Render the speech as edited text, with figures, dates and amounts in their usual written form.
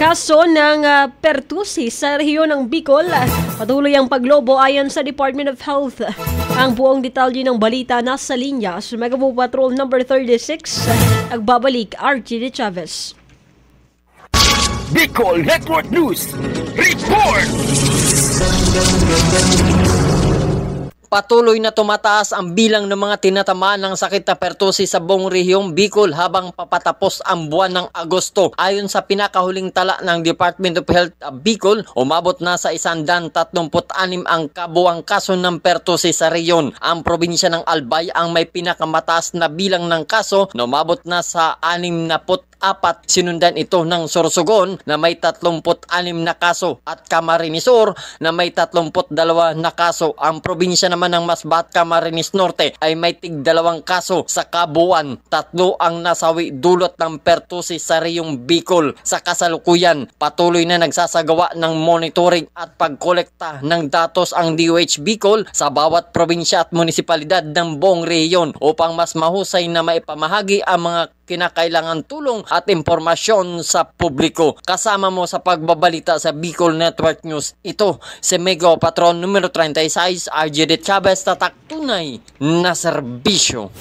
Kaso ng pertussis sa rehiyon ng Bicol, patuloy ang paglobo ayon sa Department of Health. Ang buong detalye ng balita nasa linya sa Megapo Patrol number 36. Nagbabalik, RG de Chavez. Bicol Network News Report! Patuloy na tumataas ang bilang ng mga tinatamaan ng sakit na pertussis sa buong rehiyong Bicol habang papatapos ang buwan ng Agosto. Ayon sa pinakahuling tala ng Department of Health Bicol, umabot na sa 136 ang kabuang kaso ng pertussis sa rehiyon. Ang probinsya ng Albay ang may pinakamataas na bilang ng kaso na umabot na sa 64. Sinundan ito ng Sorsogon na may 36 na kaso at Camarines Sur na may 32 na kaso. Ang probinsya naman ng Masbate, Camarines Norte ay may tig-2 kaso. Sa kabuuan, 3 ang nasawi dulot ng pertussis sa rehiyong Bicol. Sa kasalukuyan, patuloy na nagsasagawa ng monitoring at pagkolekta ng datos ang DOH Bicol sa bawat probinsya at munisipalidad ng buong rehiyon upang mas mahusay na maipamahagi ang mga kinakailangan tulong at impormasyon sa publiko. Kasama mo sa pagbabalita sa Bicol Network News. Ito si Mega Patron numero 36, RG de Chavez, tatak tunay na serbisyo.